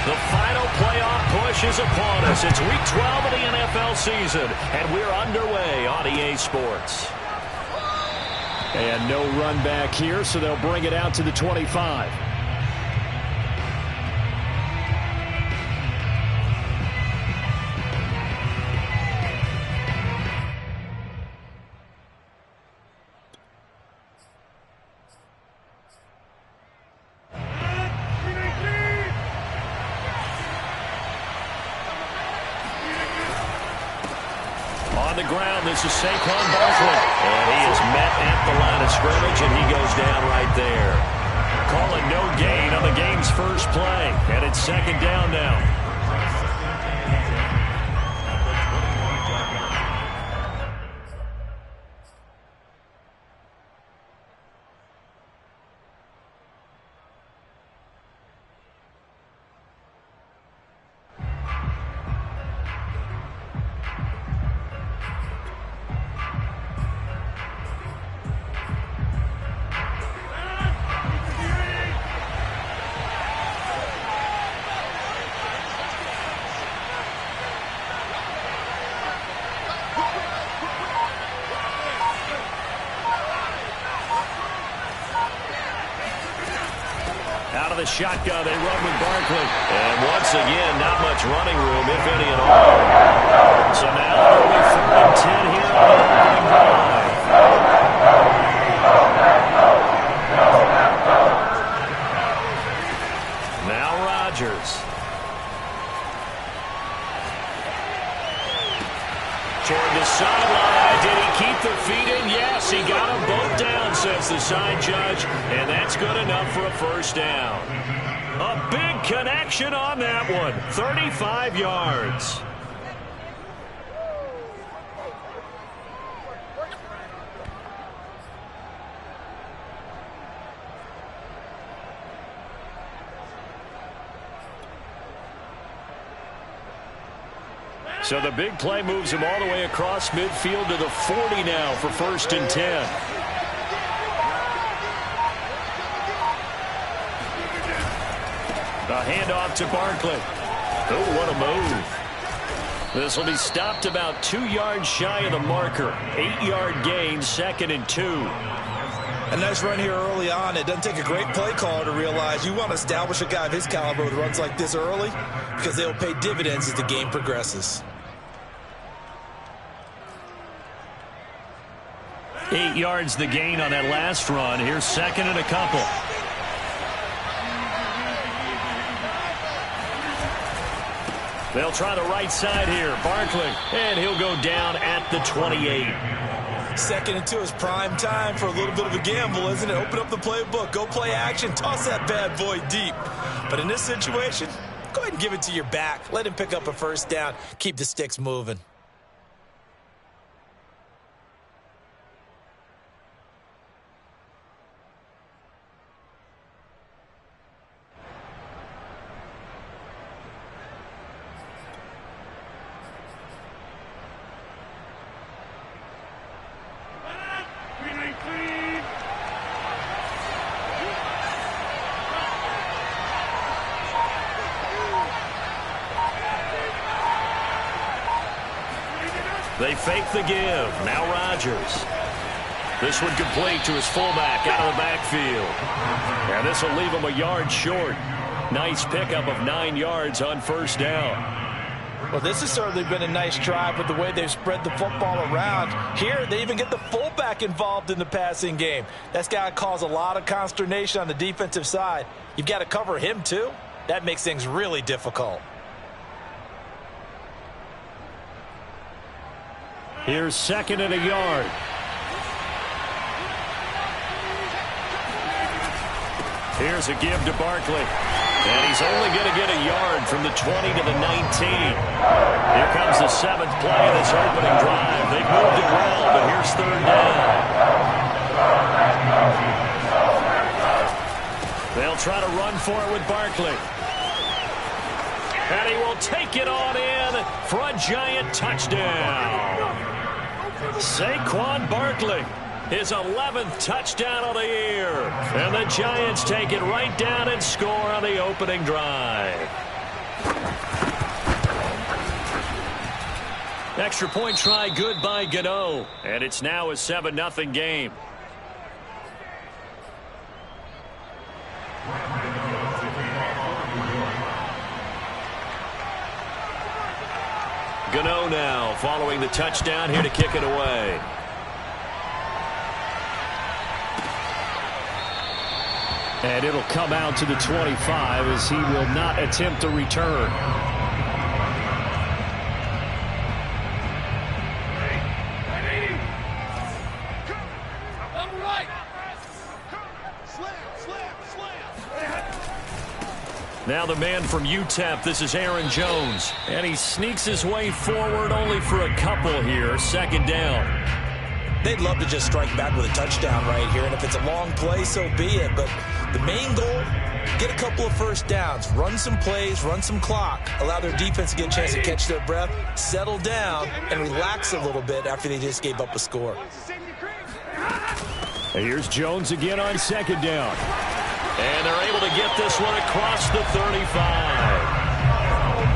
The final playoff push is upon us. It's Week 12 of the NFL season, and we're underway on EA Sports. And no run back here, so they'll bring it out to the 25. On the ground, this is Saquon Barkley. And he is met at the line of scrimmage, and he goes down right there. Calling no gain on the game's first play. And it's second down now. Out of the shotgun, they run with Barkley. And once again, not much running room, if any at all. So now it'll be 3rd and 10 here on the opening drive. Now Rodgers. Toward the sideline. Did he keep the feet in? Yes, he got them both down, says the side judge. And that's good enough for a first down. A big connection on that one. 35 yards. So the big play moves him all the way across midfield to the 40 now for 1st and 10. A handoff to Barkley. Oh, what a move. This will be stopped about 2 yards shy of the marker. 8-yard gain, 2nd and 2. A nice run here early on. It doesn't take a great play caller to realize you want to establish a guy of his caliber with runs like this early because they'll pay dividends as the game progresses. 8 yards the gain on that last run. Here's 2nd and a couple. They'll try the right side here. Barkley, and he'll go down at the 28. 2nd and 2 is prime time for a little bit of a gamble, isn't it? Open up the playbook, go play action, toss that bad boy deep. But in this situation, go ahead and give it to your back. Let him pick up a first down. Keep the sticks moving. They fake the give. Now Rodgers. This one complete to his fullback out of the backfield. And this will leave him a yard short. Nice pickup of 9 yards on first down. Well, this has certainly been a nice drive with the way they've spread the football around. Here, they even get the fullback involved in the passing game. That's got to cause a lot of consternation on the defensive side. You've got to cover him, too. That makes things really difficult. Here's 2nd and a yard. Here's a give to Barkley. And he's only going to get a yard from the 20 to the 19. Here comes the 7th play of this opening drive. They've moved it well, but here's 3rd down. They'll try to run for it with Barkley. And he will take it on in for a giant touchdown. Saquon Barkley, his 11th touchdown of the year. And the Giants take it right down and score on the opening drive. Extra point try good by Gano. And it's now a 7-0 game. Gano now following the touchdown here to kick it away. And it'll come out to the 25 as he will not attempt a return. Now the man from UTEP, this is Aaron Jones. And he sneaks his way forward only for a couple here. Second down. They'd love to just strike back with a touchdown right here. And if it's a long play, so be it. But the main goal, get a couple of first downs. Run some plays, run some clock. Allow their defense to get a chance to catch their breath, settle down, and relax a little bit after they just gave up a score. And here's Jones again on second down. And they're able to get this one across the 35.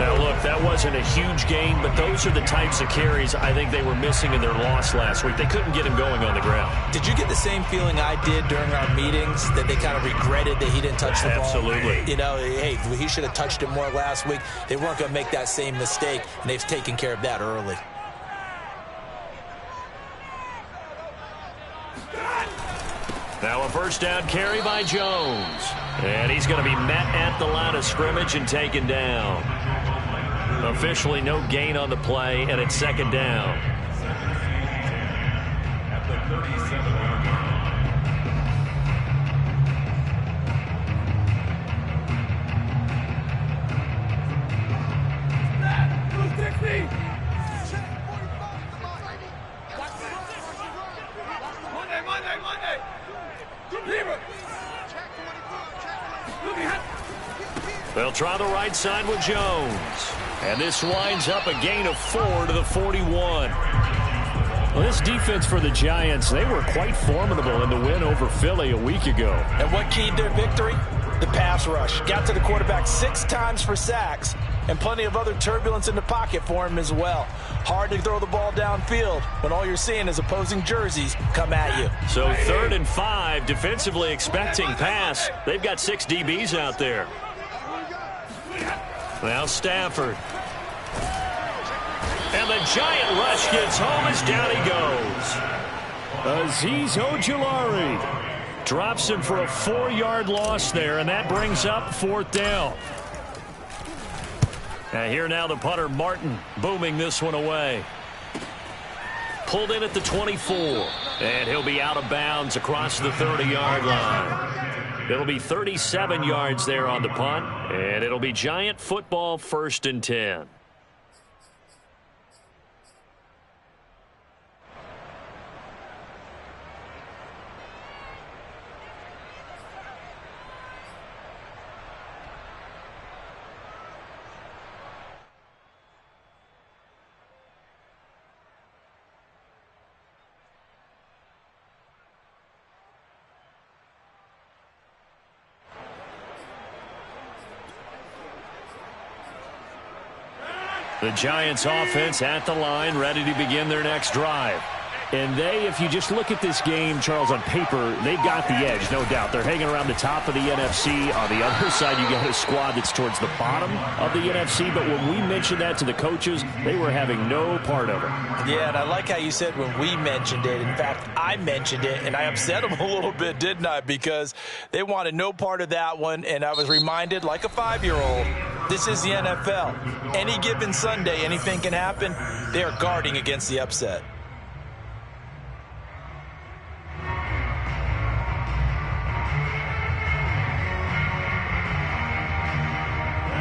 Now, look, that wasn't a huge gain, but those are the types of carries I think they were missing in their loss last week. They couldn't get him going on the ground. Did you get the same feeling I did during our meetings, that they kind of regretted that he didn't touch the ball? Absolutely. You know, hey, he should have touched it more last week. They weren't going to make that same mistake, and they've taken care of that early. Now a first down carry by Jones. And he's going to be met at the line of scrimmage and taken down. Officially no gain on the play, and it's second down. At the 37-yard They'll try the right side with Jones. And this winds up a gain of 4 to the 41. Well, this defense for the Giants, they were quite formidable in the win over Philly a week ago. And what keyed their victory? The pass rush. Got to the quarterback 6 times for sacks, and plenty of other turbulence in the pocket for him as well. Hard to throw the ball downfield when all you're seeing is opposing jerseys come at you. So 3rd and 5, defensively expecting pass. They've got 6 DBs out there. Now Stafford. And the giant rush gets home as down he goes. Azeez Ojulari drops him for a 4-yard loss there, and that brings up 4th down. And here now the punter, Martin, booming this one away. Pulled in at the 24, and he'll be out of bounds across the 30-yard line. It'll be 37 yards there on the punt, and it'll be Giant football 1st and 10. The Giants offense at the line, ready to begin their next drive. And they, if you just look at this game, Charles, on paper, they've got the edge, no doubt. They're hanging around the top of the NFC. On the other side, you got a squad that's towards the bottom of the NFC. But when we mentioned that to the coaches, they were having no part of it. Yeah, and I like how you said when we mentioned it. In fact, I mentioned it, and I upset them a little bit, didn't I? Because they wanted no part of that one, and I was reminded, like a 5-year-old, this is the NFL. Any given Sunday, anything can happen. They are guarding against the upset.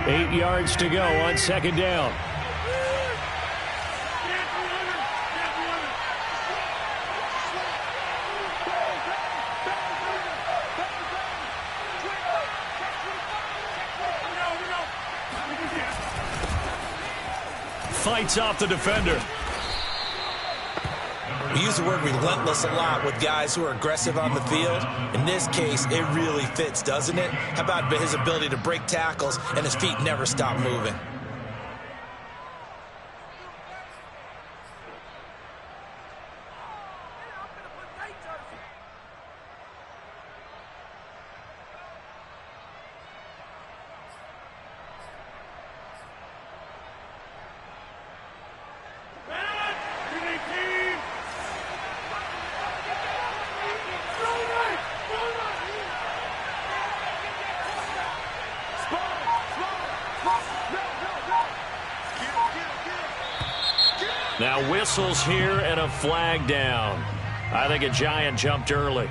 Eight yards to go on second down. Fights off the defender. We use the word relentless a lot with guys who are aggressive on the field. In this case, it really fits, doesn't it? How about his ability to break tackles and his feet never stop moving? Now whistles here and a flag down. I think a Giant jumped early.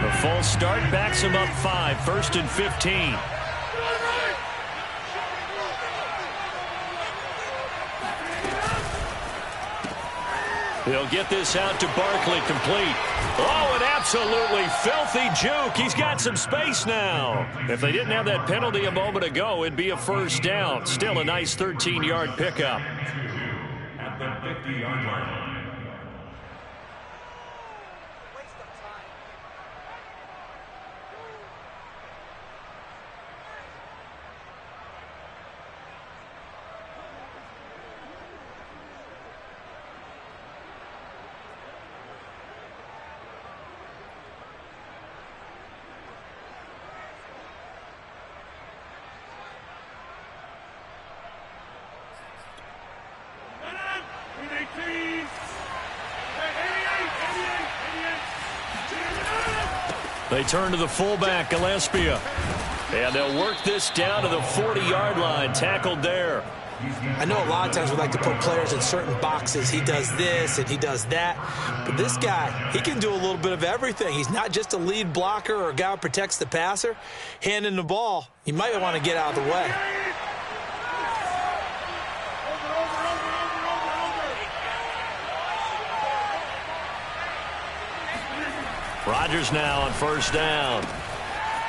The full start backs him up 5, 1st and 15. He'll get this out to Barkley, complete. Oh, an absolutely filthy juke. He's got some space now. If they didn't have that penalty a moment ago, it'd be a first down. Still a nice 13-yard pickup. At the 50-yard line. They turn to the fullback, Gillespie. And they'll work this down to the 40-yard line. Tackled there. I know a lot of times we like to put players in certain boxes. He does this and he does that. But this guy, he can do a little bit of everything. He's not just a lead blocker or a guy who protects the passer. Handing the ball, you might want to get out of the way. Rodgers now on first down.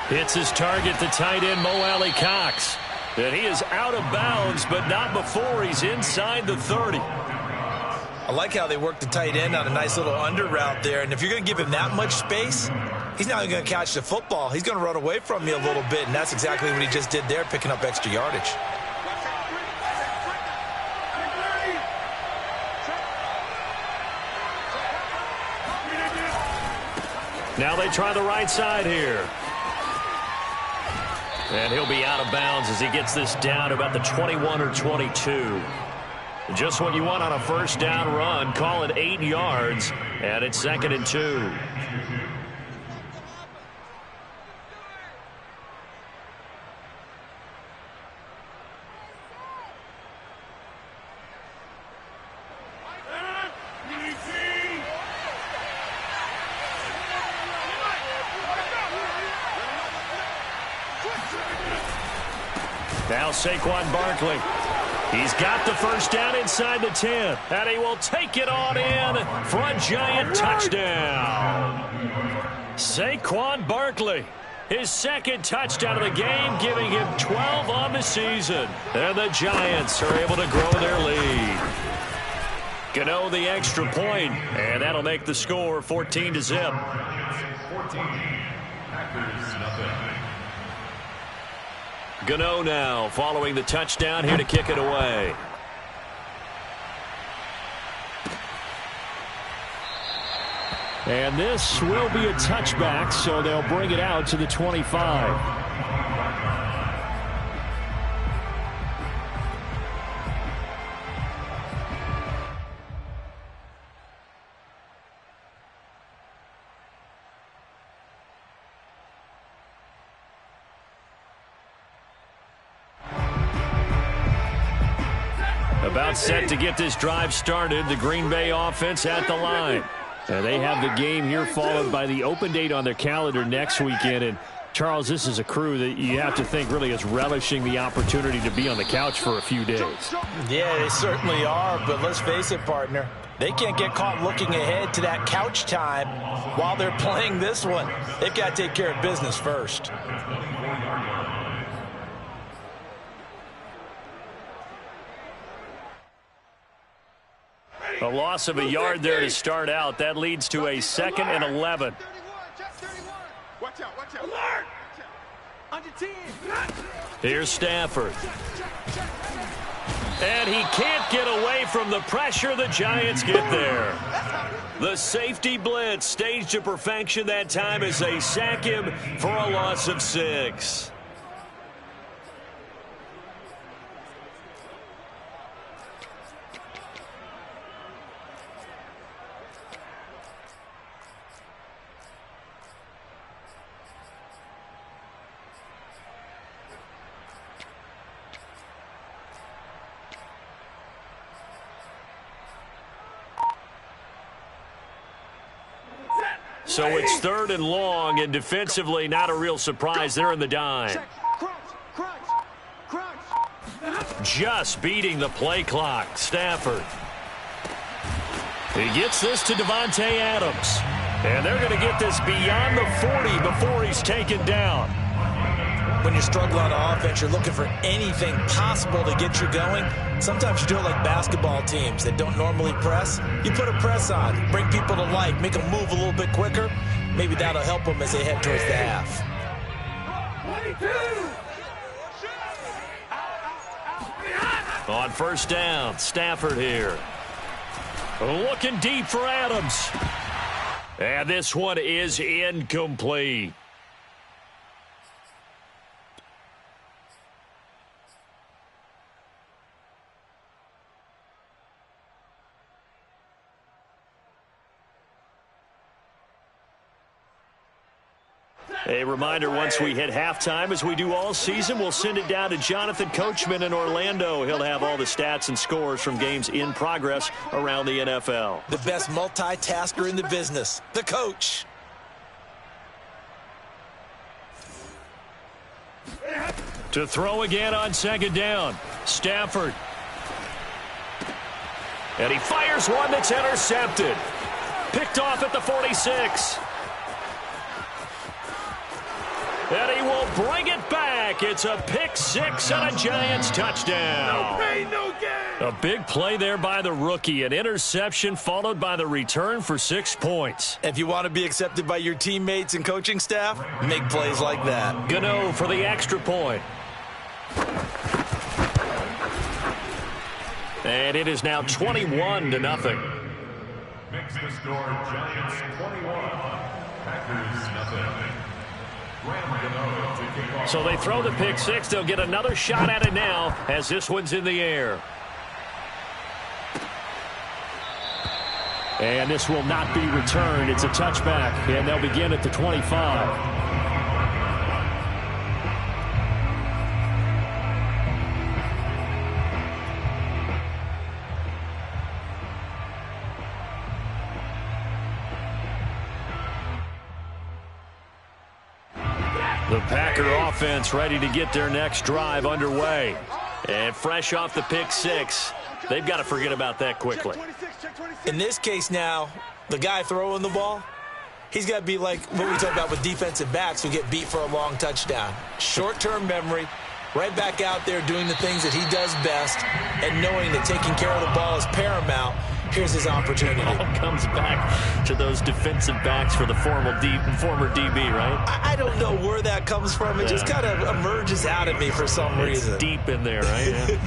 Hits his target, the tight end, Mo Alley-Cox. And he is out of bounds, but not before he's inside the 30. I like how they work the tight end on a nice little under route there. And if you're going to give him that much space, he's not going to catch the football. He's going to run away from you a little bit, and that's exactly what he just did there, picking up extra yardage. Now they try the right side here. And he'll be out of bounds as he gets this down to about the 21 or 22. Just what you want on a first down run. Call it 8 yards, and it's 2nd and 2. Now Saquon Barkley. He's got the first down inside the 10. And he will take it on in for a Giant touchdown. Saquon Barkley. His 2nd touchdown of the game, giving him 12 on the season. And the Giants are able to grow their lead. Gano the extra point, and that'll make the score 14-0. 14. Packers nothing. Gano now following the touchdown here to kick it away. And this will be a touchback, so they'll bring it out to the 25. About set to get this drive started. The Green Bay offense at the line. And they have the game here followed by the open date on their calendar next weekend. And, Charles, this is a crew that you have to think really is relishing the opportunity to be on the couch for a few days. Yeah, they certainly are. But let's face it, partner. They can't get caught looking ahead to that couch time while they're playing this one. They've got to take care of business first. A loss of a yard there to start out. That leads to a 2nd and 11. Watch out. Here's Stafford. And he can't get away from the pressure. The Giants get there. The safety blitz staged to perfection that time as they sack him for a loss of 6. So it's 3rd and long, and defensively not a real surprise. They're in the dime. Just beating the play clock. Stafford. He gets this to Davante Adams. And they're going to get this beyond the 40 before he's taken down. When you're struggling on offense, you're looking for anything possible to get you going. Sometimes you do it like basketball teams that don't normally press. You put a press on, bring people to life, make them move a little bit quicker. Maybe that'll help them as they head towards the half. 22. On first down, Stafford here. Looking deep for Adams. And this one is incomplete. A reminder, once we hit halftime, as we do all season, we'll send it down to Jonathan Coachman in Orlando. He'll have all the stats and scores from games in progress around the NFL. The best multitasker in the business, the coach. To throw again on second down, Stafford. And he fires one that's intercepted. Picked off at the 46. And he will bring it back. It's a pick six and a Giants touchdown. No pain, no gain. A big play there by the rookie. An interception followed by the return for 6 points. If you want to be accepted by your teammates and coaching staff, make plays like that. Gano for the extra point. And it is now 21-0. Makes the score Giants 21, Packers nothing. So they throw the pick six. They'll get another shot at it now as this one's in the air. And this will not be returned. It's a touchback, and they'll begin at the 25. The Packer offense ready to get their next drive underway. And fresh off the pick six, they've got to forget about that quickly. In this case now, the guy throwing the ball, he's got to be like what we talked about with defensive backs who get beat for a long touchdown. Short-term memory, right back out there doing the things that he does best, and knowing that taking care of the ball is paramount. Here's his opportunity. All comes back to those defensive backs for the former DB, right? I don't know where that comes from. It just kind of emerges out of me for some reason. It's deep in there, right?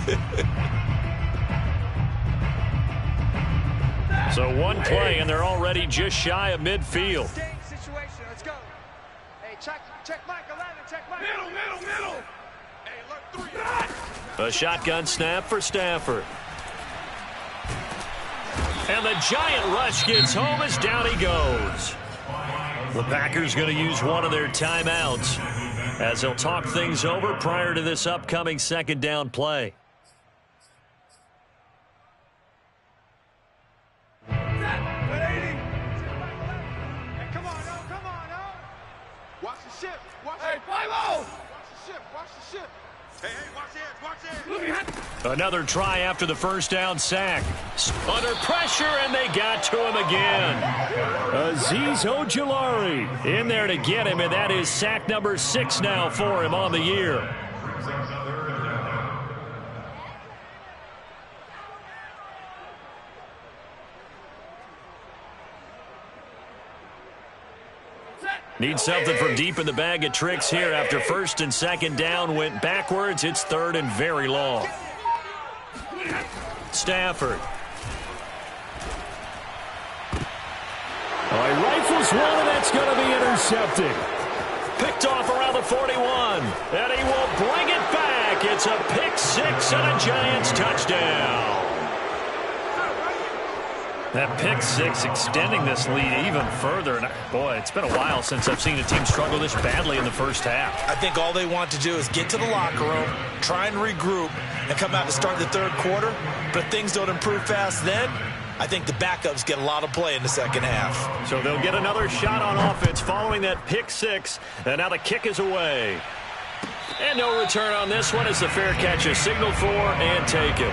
Yeah. So one play, and they're already just shy of midfield. Let's go. Hey, check Mike 11. Check Mike. Middle. Hey, look, 3. A shotgun snap for Stafford. And the giant rush gets home as down he goes. The Packers going to use one of their timeouts as they'll talk things over prior to this upcoming second down play. Hey, come on. Watch the ship. Hey, Philo! Watch the ship. Hey, watch it. Another try after the first down sack. Under pressure, and they got to him again. Azeez Ojulari in there to get him, and that is sack number 6 now for him on the year. Need something from deep in the bag of tricks here after first and second down went backwards. It's third and very long. Stafford. All right, rifles one, and that's going to be intercepted. Picked off around the 41. And he will bring it back. It's a pick six and a Giants touchdown. That pick six extending this lead even further. And boy, it's been a while since I've seen a team struggle this badly in the first half. I think all they want to do is get to the locker room, try and regroup, and come out to start the third quarter. But if things don't improve fast then, I think the backups get a lot of play in the second half. So they'll get another shot on offense following that pick six. And now the kick is away. And no return on this one as the fair catch is signaled for and taken.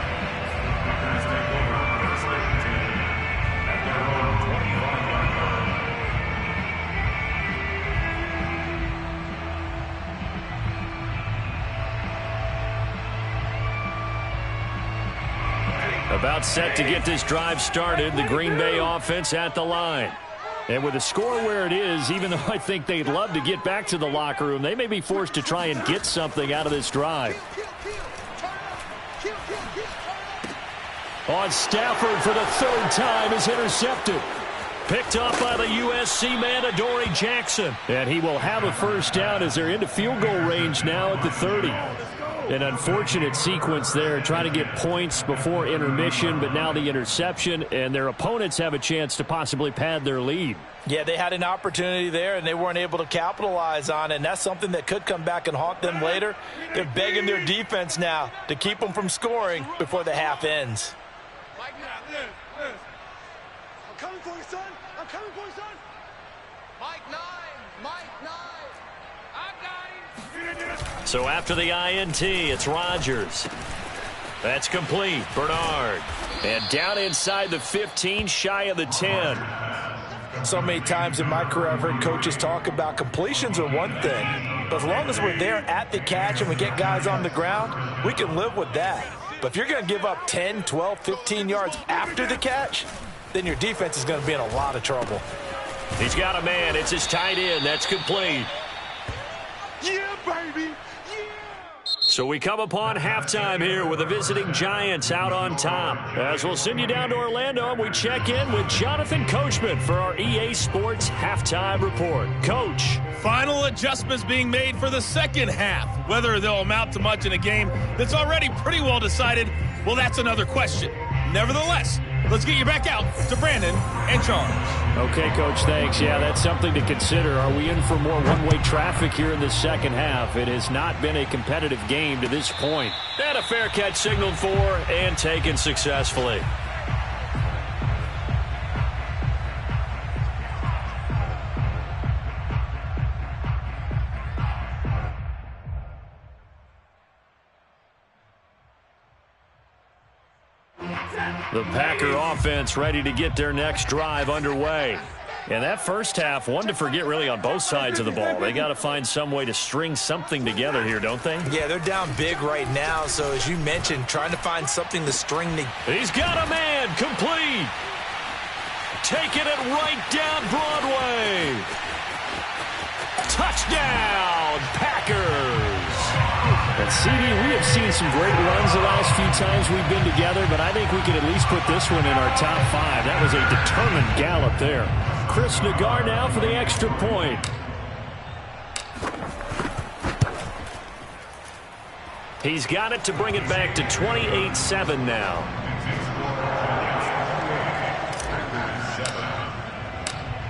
About set to get this drive started, the Green Bay offense at the line. And with the score where it is, even though I think they'd love to get back to the locker room, they may be forced to try and get something out of this drive. On Stafford for the third time is intercepted. Picked up by the USC man, Adoree Jackson. And he will have a first down as they're into field goal range now at the 30. An unfortunate sequence there, trying to get points before intermission, but now the interception, and their opponents have a chance to possibly pad their lead. Yeah, they had an opportunity there, and they weren't able to capitalize on it, and that's something that could come back and haunt them later. They're begging their defense now to keep them from scoring before the half ends. Mike, I'm coming for you, son. I'm coming for you, son. Mike 9. Mike 9. I got him. So after the INT, it's Rodgers. That's complete. Bernard. And down inside the 15, shy of the 10. So many times in my career I've heard coaches talk about completions are one thing. But as long as we're there at the catch and we get guys on the ground, we can live with that. But if you're going to give up 10, 12, 15 yards after the catch, then your defense is going to be in a lot of trouble. He's got a man. It's his tight end. That's complete. Yeah, baby. So we come upon halftime here with the visiting Giants out on top. As we'll send you down to Orlando, and we check in with Jonathan Coachman for our EA Sports Halftime Report. Coach. Final adjustments being made for the second half. Whether they'll amount to much in a game that's already pretty well decided, well, that's another question. Nevertheless, let's get you back out to Brandon and Charles. Okay, Coach, thanks. Yeah, that's something to consider. Are we in for more one-way traffic here in the second half? It has not been a competitive game to this point. And a fair catch signaled for and taken successfully. The Packer offense ready to get their next drive underway. And that first half, one to forget really on both sides of the ball. They got to find some way to string something together here, don't they? Yeah, they're down big right now. So as you mentioned, trying to find something to string together. He's got a man, complete. Taking it right down Broadway. Touchdown, Packers. And CD, we have seen some great runs the last few times we've been together, but I think we could at least put this one in our top 5. That was a determined gallop there. Chris Nagar now for the extra point. He's got it to bring it back to 28-7 now.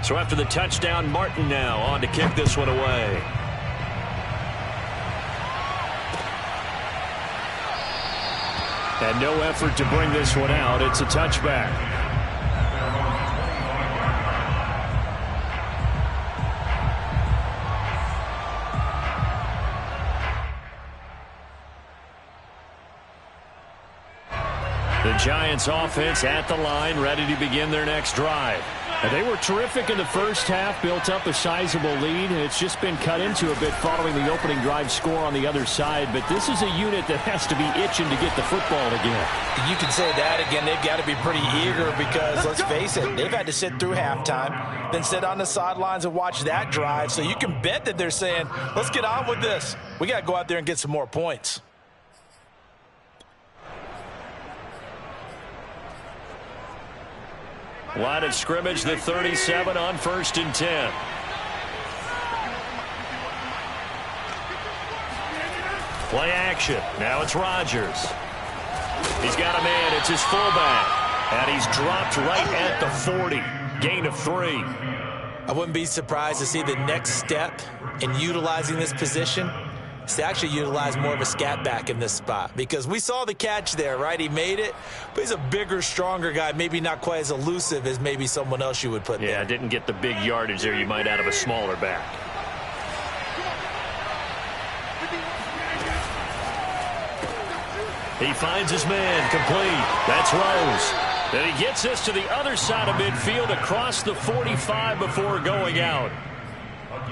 So after the touchdown, Martin now on to kick this one away. And no effort to bring this one out. It's a touchback. The Giants offense at the line, ready to begin their next drive. And they were terrific in the first half, built up a sizable lead, and it's just been cut into a bit following the opening drive score on the other side. But this is a unit that has to be itching to get the football again. You can say that again. They've got to be pretty eager because, let's face it, they've had to sit through halftime, then sit on the sidelines and watch that drive. So you can bet that they're saying, let's get on with this. We got to go out there and get some more points. Line of scrimmage, the 37 on 1st and 10. Play action. Now it's Rodgers. He's got a man. It's his fullback. And he's dropped right at the 40. Gain of 3. I wouldn't be surprised to see the next step in utilizing this position is to actually utilize more of a scat back in this spot, because we saw the catch there, right? He made it, but he's a bigger, stronger guy, maybe not quite as elusive as maybe someone else you would put there. Yeah, didn't get the big yardage there you might out of a smaller back. He finds his man, complete. That's Rose. And he gets this to the other side of midfield across the 45 before going out.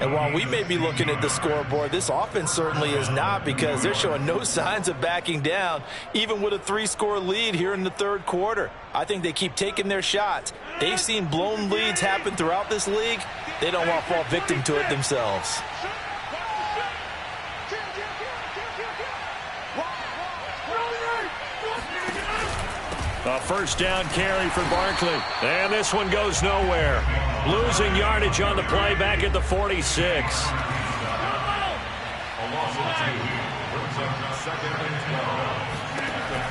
And while we may be looking at the scoreboard, this offense certainly is not, because they're showing no signs of backing down, even with a 3-score lead here in the third quarter. I think they keep taking their shots. They've seen blown leads happen throughout this league. They don't want to fall victim to it themselves. A first down carry for Barkley. And this one goes nowhere. Losing yardage on the play back at the 46.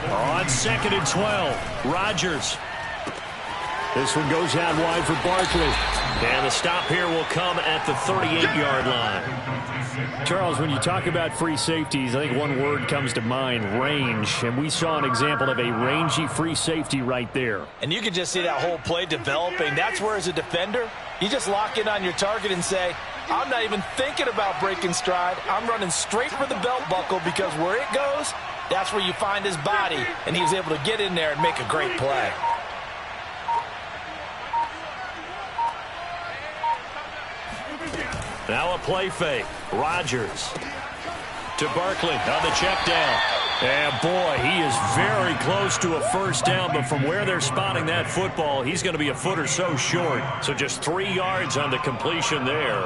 On 2nd and 12, Rodgers. This one goes out wide for Barkley. And the stop here will come at the 38-yard line. Charles, when you talk about free safeties, I think one word comes to mind, range. And we saw an example of a rangy free safety right there. And you can just see that whole play developing. That's where, as a defender, you just lock in on your target and say, I'm not even thinking about breaking stride. I'm running straight for the belt buckle, because where it goes, that's where you find his body. And he was able to get in there and make a great play. Now a play fake. Rodgers to Barkley on the check down. And boy, he is very close to a first down, but from where they're spotting that football, he's going to be a foot or so short. So just 3 yards on the completion there.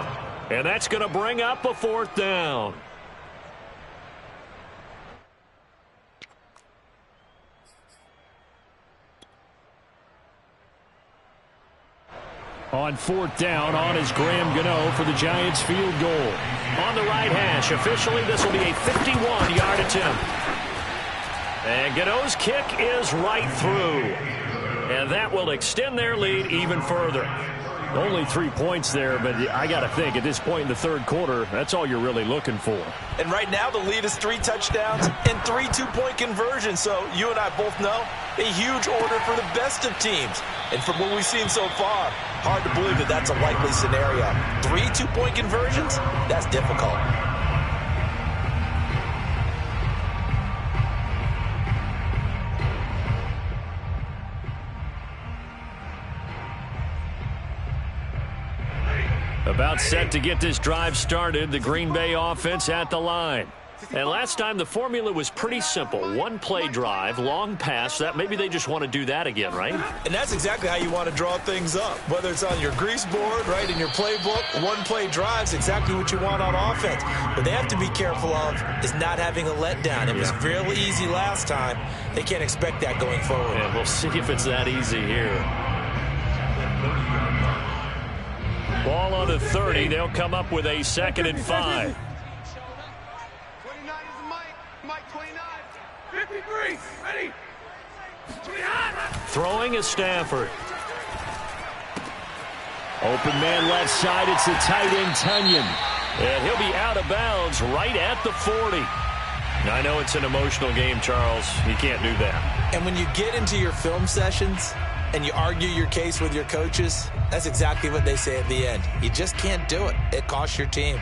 And that's going to bring up a 4th down. On 4th down, on is Graham Gano for the Giants field goal. On the right hash, officially this will be a 51-yard attempt. And Gano's kick is right through. And that will extend their lead even further. Only 3 points there, but I got to think at this point in the third quarter, that's all you're really looking for. And right now the lead is 3 touchdowns and 3 2-point conversions. So you and I both know a huge order for the best of teams. And from what we've seen so far, hard to believe that that's a likely scenario. 3 2-point conversions? That's difficult. About set to get this drive started, the Green Bay offense at the line. And last time the formula was pretty simple. 1-play drive, long pass. That maybe they just want to do that again, right? And that's exactly how you want to draw things up. Whether it's on your grease board, right, in your playbook, 1-play drive's exactly what you want on offense. What they have to be careful of is not having a letdown. It was really easy last time. They can't expect that going forward. And we'll see if it's that easy here. Ball on the 30. They'll come up with a 2nd and 5. 29 is the Mike 29. 53, ready. Throwing is Stafford. Open man left side. It's the tight end, Tunyon. And he'll be out of bounds right at the 40. I know it's an emotional game, Charles. You can't do that. And when you get into your film sessions and you argue your case with your coaches, that's exactly what they say at the end. You just can't do it. It costs your team.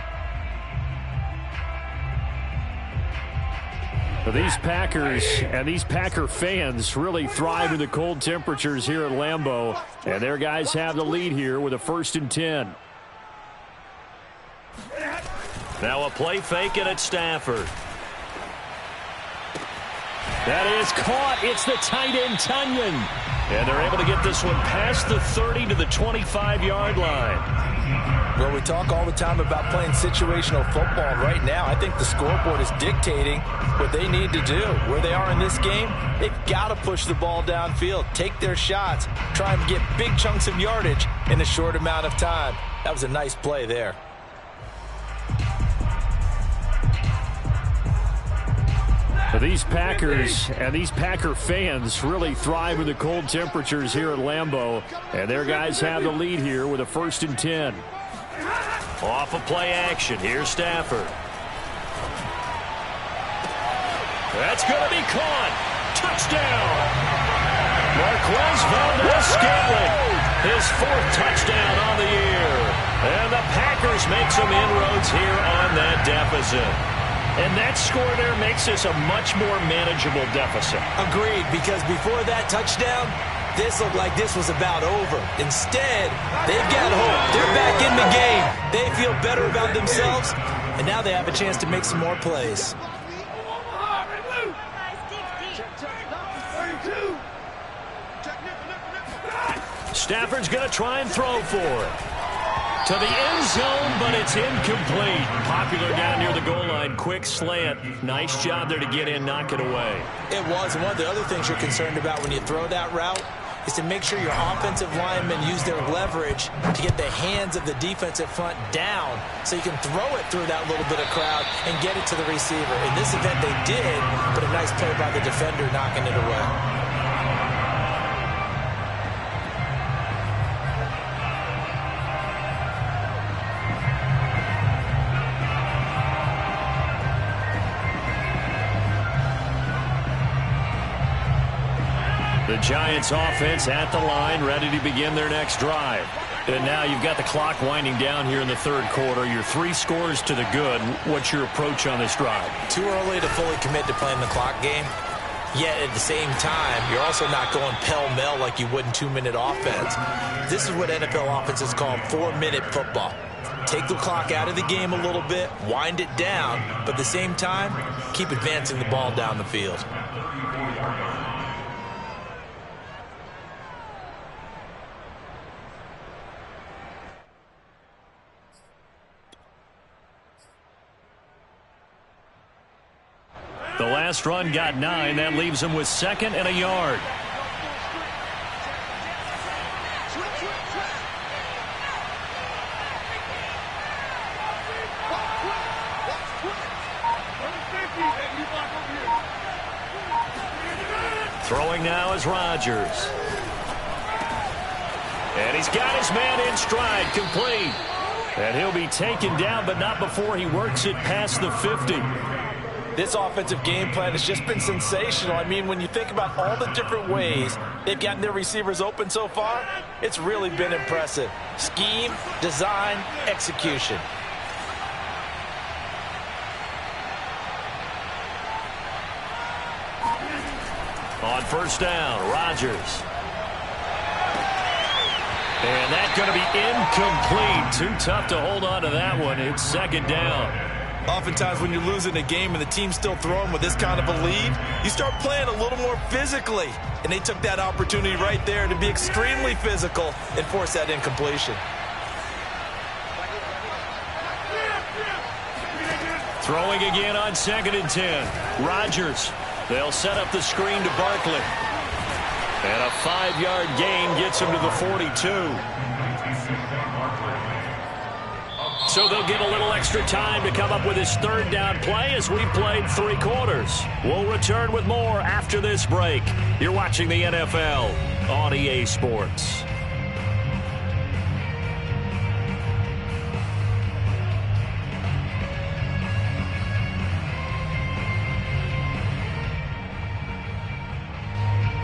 These Packers and these Packer fans really thrive in the cold temperatures here at Lambeau. And their guys have the lead here with a 1st and 10. Now a play fake, and it's Stafford. That is caught. It's the tight end, Tunyon. And they're able to get this one past the 30 to the 25-yard line. Well, we talk all the time about playing situational football. Right now, I think the scoreboard is dictating what they need to do. Where they are in this game, they've got to push the ball downfield, take their shots, try and get big chunks of yardage in a short amount of time. That was a nice play there. These Packers and these Packer fans really thrive in the cold temperatures here at Lambeau. And their guys have the lead here with a 1st and 10. Off of play action. Here's Stafford. That's going to be caught. Touchdown. Marquez Valdez-Scantling, his 4th touchdown on the year. And the Packers make some inroads here on that deficit. And that score there makes this a much more manageable deficit. Agreed, because before that touchdown, this looked like this was about over. Instead, they've got hope. They're back in the game. They feel better about themselves, and now they have a chance to make some more plays. Stafford's going to try and throw for it. To the end zone, but it's incomplete. Popular down near the goal line. Quick slant. Nice job there to get in, knock it away. It was. And one of the other things you're concerned about when you throw that route is to make sure your offensive linemen use their leverage to get the hands of the defensive front down so you can throw it through that little bit of crowd and get it to the receiver. In this event, they did, but a nice play by the defender knocking it away. The Giants offense at the line, ready to begin their next drive. And now you've got the clock winding down here in the 3rd quarter. You're 3 scores to the good. What's your approach on this drive? Too early to fully commit to playing the clock game. Yet at the same time, you're also not going pell-mell like you would in 2-minute offense. This is what NFL offenses call 4-minute football. Take the clock out of the game a little bit, wind it down, but at the same time, keep advancing the ball down the field. The last run got 9. That leaves him with 2nd and a yard. Throwing now is Rodgers. And he's got his man in stride, complete. And he'll be taken down, but not before he works it past the 50. This offensive game plan has just been sensational. I mean, when you think about all the different ways they've gotten their receivers open so far, it's really been impressive. Scheme, design, execution. On 1st down, Rodgers. And that's going to be incomplete. Too tough to hold on to that one. It's 2nd down. Oftentimes when you're losing a game and the team's still throwing with this kind of a lead, you start playing a little more physically. And they took that opportunity right there to be extremely physical and force that incompletion. Throwing again on 2nd and 10. Rodgers. They'll set up the screen to Barkley. And a 5-yard gain gets him to the 42. So they'll get a little extra time to come up with his 3rd down play as we played 3 quarters. We'll return with more after this break. You're watching the NFL on EA Sports.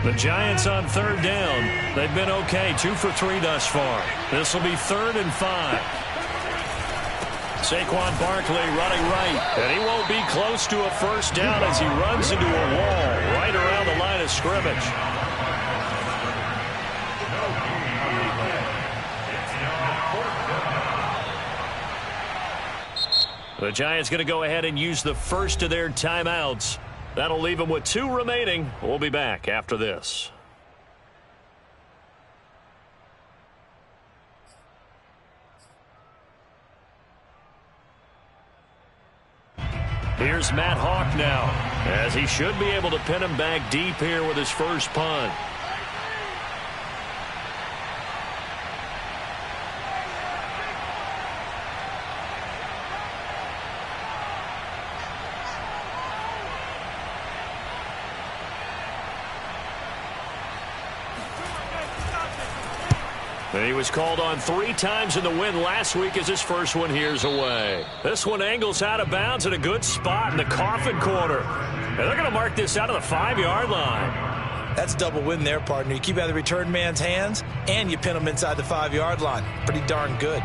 The Giants on 3rd down. They've been okay, 2 for 3 thus far. This will be 3rd and 5. Saquon Barkley running right, and he won't be close to a 1st down as he runs into a wall right around the line of scrimmage. The Giants going to go ahead and use the first of their timeouts. That'll leave them with 2 remaining. We'll be back after this. Here's Matt Hawk now, as he should be able to pin him back deep here with his first punt. And he was called on 3 times in the win last week as his first one here's away. This one angles out of bounds at a good spot in the coffin corner. And they're going to mark this out of the 5-yard line. That's double win there, partner. You keep out of the return man's hands, and you pin him inside the 5-yard line. Pretty darn good.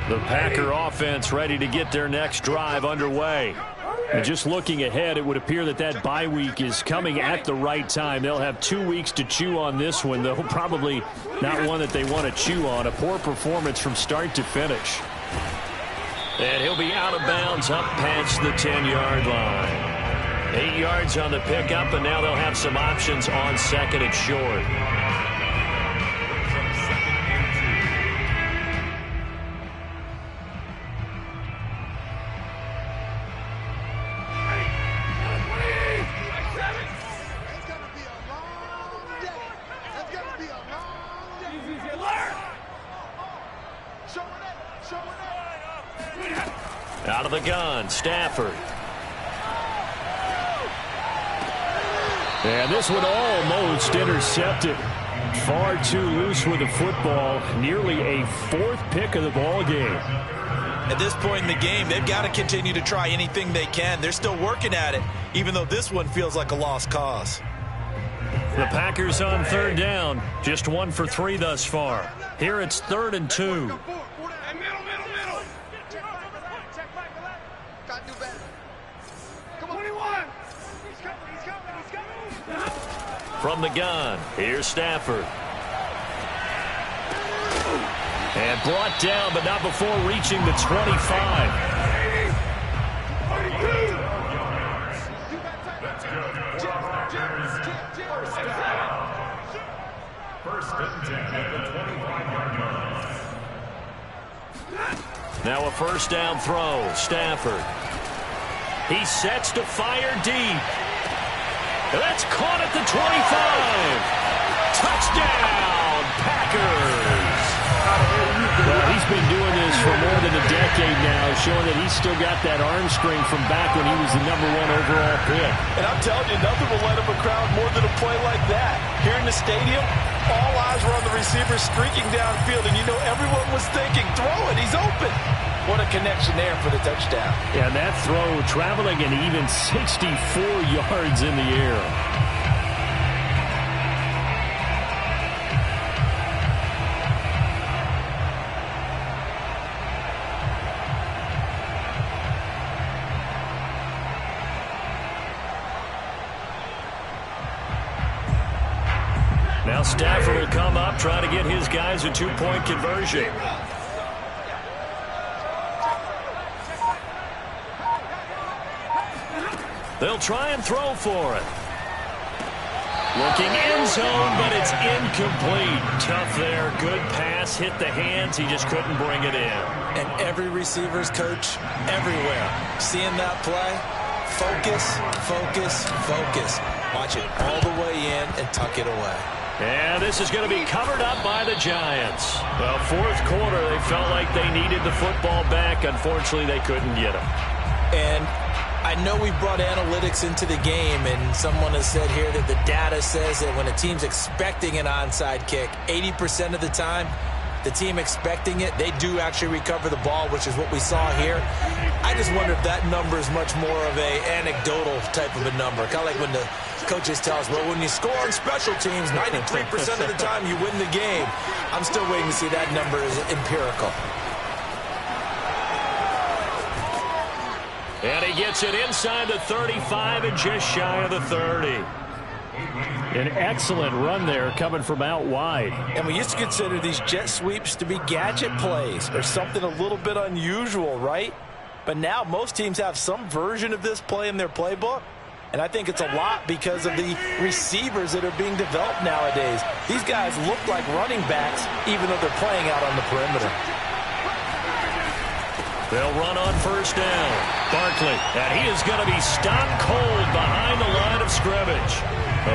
The Packer offense ready to get their next drive underway. And just looking ahead, it would appear that that bye week is coming at the right time. They'll have 2 weeks to chew on this one, though probably not one that they want to chew on. A poor performance from start to finish. And he'll be out of bounds up past the 10-yard line. 8 yards on the pickup, and now they'll have some options on second and short. Out of the gun, Stafford. And this one almost intercepted. Far too loose with the football. Nearly a 4th pick of the ball game. At this point in the game, they've got to continue to try anything they can. They're still working at it, even though this one feels like a lost cause. The Packers on 3rd down. Just 1 for 3 thus far. Here it's 3rd and 2. From the gun, here's Stafford. And brought down, but not before reaching the 25. Now a 1st down throw, Stafford. He sets to fire deep. That's caught at the 25. Touchdown, Packers. Well, he's been doing this for more than a decade now, showing that he's still got that arm strength from back when he was the #1 overall pick. And I'm telling you, nothing will light up a crowd more than a play like that. Here in the stadium, all eyes were on the receiver streaking downfield, and you know everyone was thinking, throw it, he's open. What a connection there for the touchdown. Yeah, that throw traveling an even 64 yards in the air. Now Stafford will come up, try to get his guys a 2-point conversion. They'll try and throw for it. Looking end zone, but it's incomplete. Tough there. Good pass. Hit the hands. He just couldn't bring it in. And every receiver's coach everywhere. Seeing that play, focus, focus, focus. Watch it all the way in and tuck it away. And this is going to be covered up by the Giants. Well, 4th quarter, they felt like they needed the football back. Unfortunately, they couldn't get it. And I know we brought analytics into the game, and someone has said here that the data says that when a team's expecting an onside kick, 80% of the time, the team expecting it, they do actually recover the ball, which is what we saw here. I just wonder if that number is much more of a anecdotal type of a number. Kind of like when the coaches tell us, well, when you score on special teams, 93% of the time you win the game. I'm still waiting to see that number is empirical. And he gets it inside the 35 and just shy of the 30. An excellent run there coming from out wide. And we used to consider these jet sweeps to be gadget plays or something a little bit unusual, right? But now most teams have some version of this play in their playbook. And I think it's a lot because of the receivers that are being developed nowadays. These guys look like running backs even though they're playing out on the perimeter. They'll run on 1st down. Barkley, and he is going to be stopped cold behind the line of scrimmage.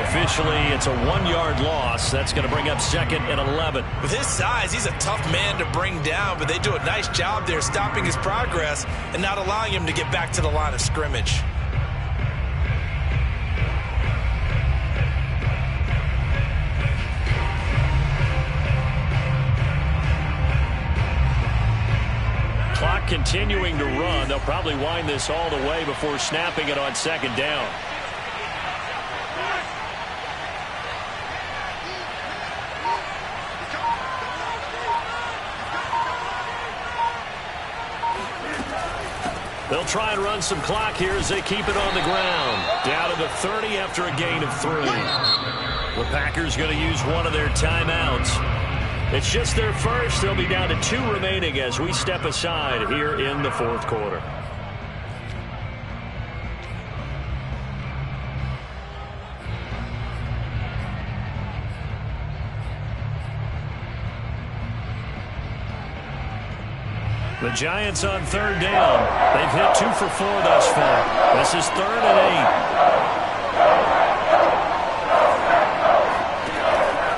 Officially, it's a 1-yard loss. That's going to bring up 2nd and 11. With his size, he's a tough man to bring down, but they do a nice job there stopping his progress and not allowing him to get back to the line of scrimmage. continuing to run. They'll probably wind this all the way before snapping it on second down. They'll try and run some clock here as they keep it on the ground. Down to the 30 after a gain of 3. The Packers going to use one of their timeouts. It's just their first. They'll be down to 2 remaining as we step aside here in the fourth quarter. The Giants on third down. They've hit 2 for 4 thus far. This is 3rd and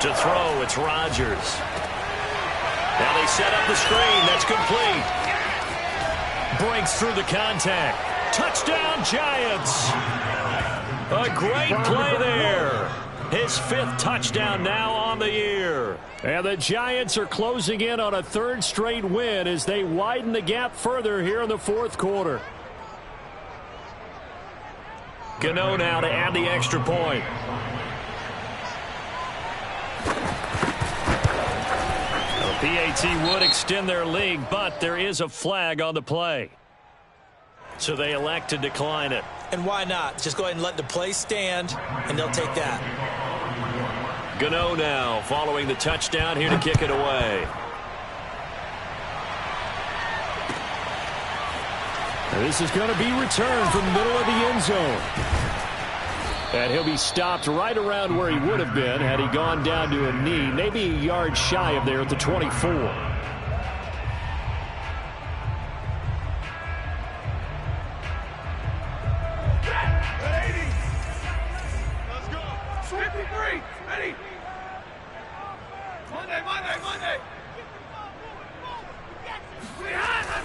8. To throw, it's Rodgers. Now they set up the screen. That's complete. Breaks through the contact. Touchdown, Giants. A great play there. His 5th touchdown now on the year. And the Giants are closing in on a 3rd straight win as they widen the gap further here in the fourth quarter. Gano now to add the extra point. The PAT would extend their lead, but there is a flag on the play. So they elect to decline it. And why not? Just go ahead and let the play stand, and they'll take that. Gano now following the touchdown here to kick it away. This is going to be returned from the middle of the end zone. And he'll be stopped right around where he would have been had he gone down to a knee, maybe a yard shy of there at the 24.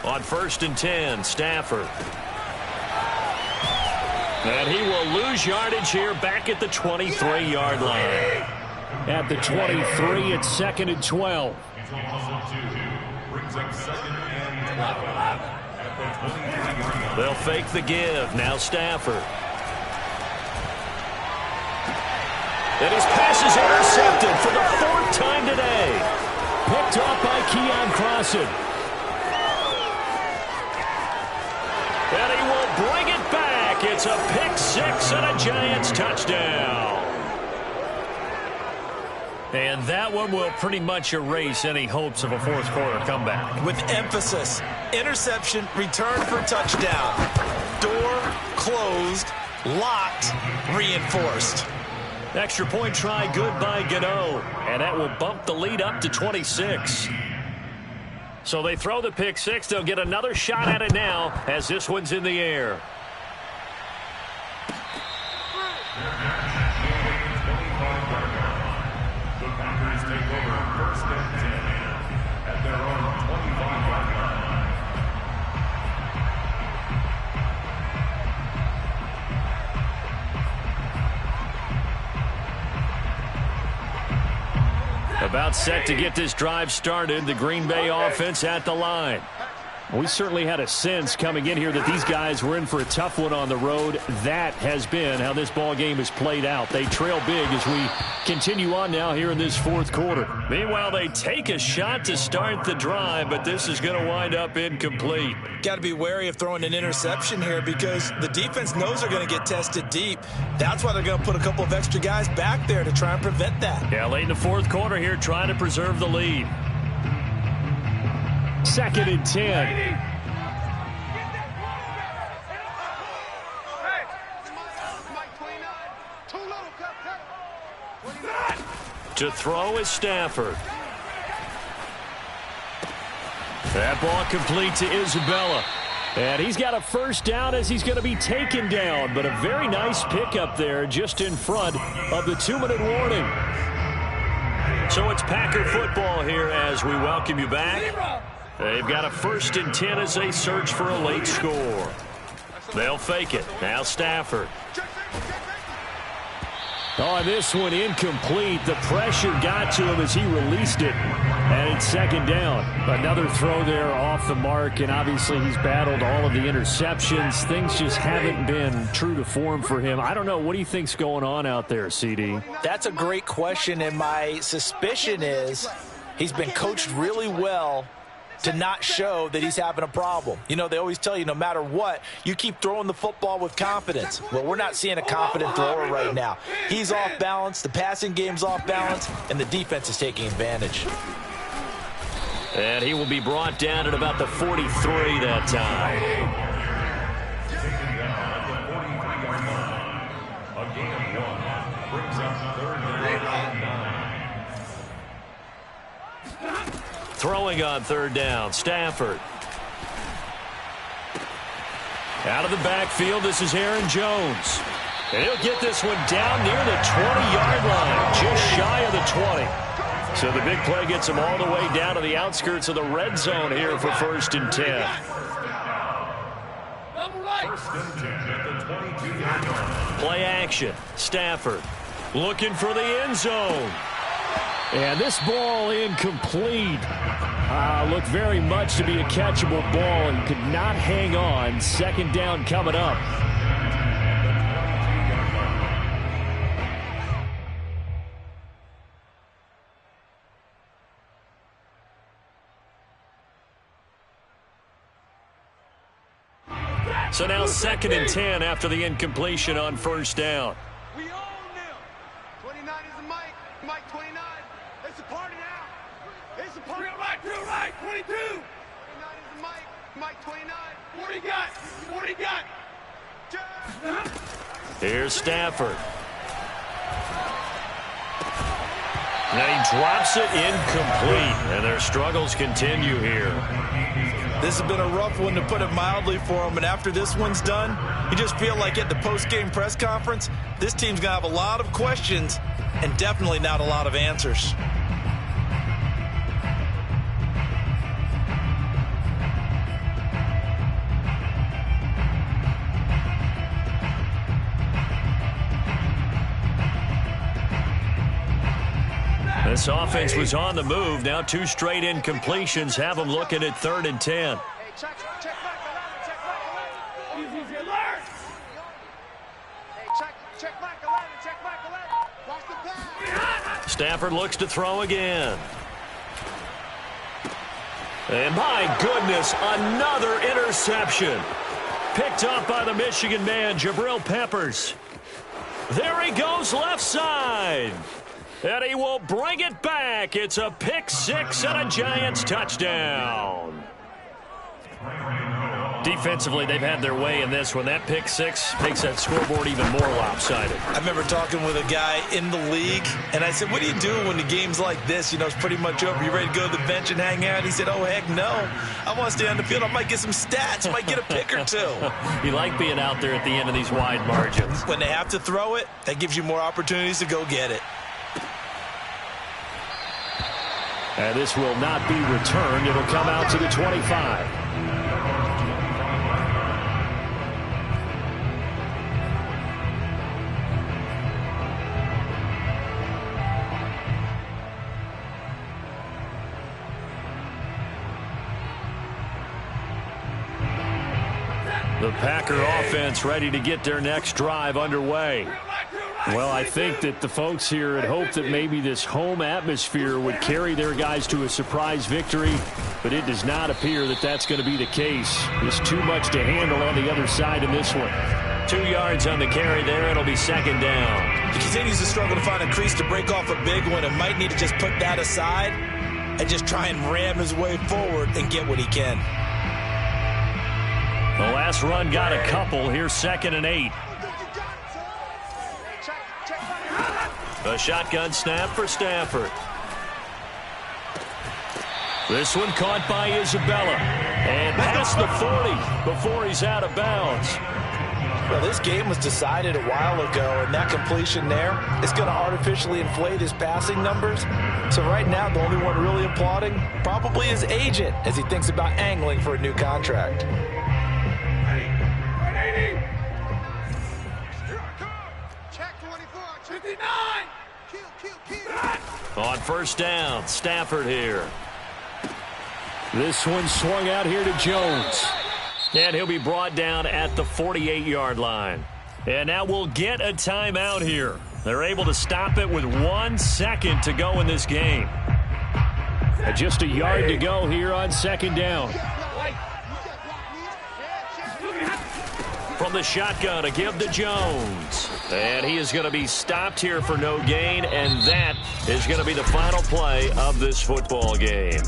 On 1st and 10, Stafford. And he will lose yardage here back at the 23-yard line. At the 23, it's 2nd and 12. They'll fake the give. Now Stafford. And his pass is intercepted for the 4th time today. Picked off by Keon Crossan. And he will bring it back. It's a pick 6 and a Giants touchdown. And that one will pretty much erase any hopes of a fourth quarter comeback. With emphasis, interception, return for touchdown. Door closed, locked, reinforced. Extra point try good by Gano. And that will bump the lead up to 26. So they throw the pick 6. They'll get another shot at it now as this one's in the air. The Packers take over 1st and 10 at their own 25-yard line. About set to get this drive started. The Green Bay offense at the line. We certainly had a sense coming in here that these guys were in for a tough one on the road. That has been how this ball game has played out. They trail big as we continue on now here in this fourth quarter. Meanwhile, they take a shot to start the drive, but this is going to wind up incomplete. Got to be wary of throwing an interception here because the defense knows they're going to get tested deep. That's why they're going to put a couple of extra guys back there to try and prevent that. Yeah, late in the fourth quarter here trying to preserve the lead. 2nd and 10. To throw is Stafford. That ball complete to Isabella. And he's got a first down as he's going to be taken down. But a very nice pickup there just in front of the 2-minute warning. So it's Packer football here as we welcome you back. They've got a 1st and 10 as they search for a late score. They'll fake it. Now Stafford. Oh, this one incomplete. The pressure got to him as he released it. And it's second down. Another throw there off the mark, and obviously he's battled all of the interceptions. Things just haven't been true to form for him. I don't know. What do you think's going on out there, CD? That's a great question, and my suspicion is he's been coached really well to not show that he's having a problem. You know, they always tell you no matter what, you keep throwing the football with confidence. Well, we're not seeing a confident thrower right now. He's off balance, the passing game's off balance, and the defense is taking advantage. And he will be brought down at about the 43 that time. Taken down at the 43-yard line. A gain of 1 brings up third down and 9. Throwing on third down, Stafford. Out of the backfield, this is Aaron Jones. And he'll get this one down near the 20-yard line, just shy of the 20. So the big play gets him all the way down to the outskirts of the red zone here for 1st and 10. First and 10 at the 22-yard line. Play action, Stafford looking for the end zone. And this ball incomplete. Looked very much to be a catchable ball and could not hang on. Second down coming up. So now 2nd and 10 after the incompletion on 1st down. We own them. 29 is the Mike. Mike 29. It's a party now. It's a party. Drill right. 22. 29 is the Mike. Mike 29. 40 got. 40 got. Here's Stafford. Now he drops it incomplete, and their struggles continue here. This has been a rough one, to put it mildly, for him. And after this one's done, you just feel like at the post-game press conference, this team's going to have a lot of questions and definitely not a lot of answers. This offense was on the move. Now 2 straight incompletions have them looking at 3rd and 10. Hey, check back the line. Check back the line. Easy, alert. Hey, check back the line. Check back the line. Watch the pass. Stafford looks to throw again. And my goodness, another interception. Picked up by the Michigan man, Jabril Peppers. There he goes left side. And he will bring it back. It's a pick 6 and a Giants touchdown. Defensively, they've had their way in this one. That pick 6 makes that scoreboard even more lopsided. I remember talking with a guy in the league, and I said, what do you do when the game's like this? You know, it's pretty much over. You ready to go to the bench and hang out? He said, oh, heck no. I want to stay on the field. I might get some stats. I might get a pick or 2. You like being out there at the end of these wide margins. When they have to throw it, that gives you more opportunities to go get it. And this will not be returned. It'll come out to the 25. The Packer offense ready to get their next drive underway. Well, I think that the folks here had hoped that maybe this home atmosphere would carry their guys to a surprise victory, but it does not appear that that's going to be the case. There's too much to handle on the other side in this one. 2 yards on the carry there. It'll be 2nd down. He continues to struggle to find a crease to break off a big one, and might need to just put that aside and just try and ram his way forward and get what he can. The last run got a couple. Here's 2nd and 8. A shotgun snap for Stafford. This one caught by Isabella. And past the 40 before he's out of bounds. Well, this game was decided a while ago, and that completion there is going to artificially inflate his passing numbers. So right now, the only one really applauding probably his agent as he thinks about angling for a new contract. Check 24. 59. On first down, Stafford here. This one swung out here to Jones. And he'll be brought down at the 48-yard line. And now we'll get a timeout here. They're able to stop it with 1 second to go in this game. And just a yard to go here on second down. From the shotgun, a give to Jones. And he is going to be stopped here for no gain, and that is going to be the final play of this football game.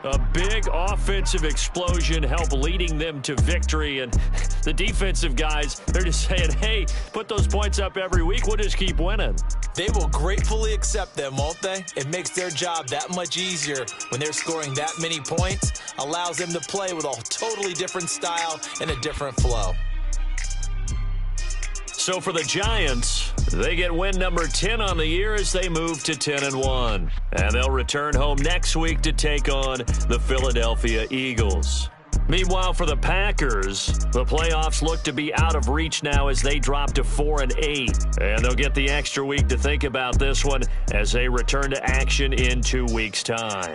A big offensive explosion helped leading them to victory, and the defensive guys, they're just saying, hey, put those points up every week, we'll just keep winning. They will gratefully accept them, won't they? It makes their job that much easier when they're scoring that many points, allows them to play with a totally different style and a different flow. So for the Giants, they get win number 10 on the year as they move to 10-1. And they'll return home next week to take on the Philadelphia Eagles. Meanwhile, for the Packers, the playoffs look to be out of reach now as they drop to 4-8. And they'll get the extra week to think about this one as they return to action in 2 weeks' time.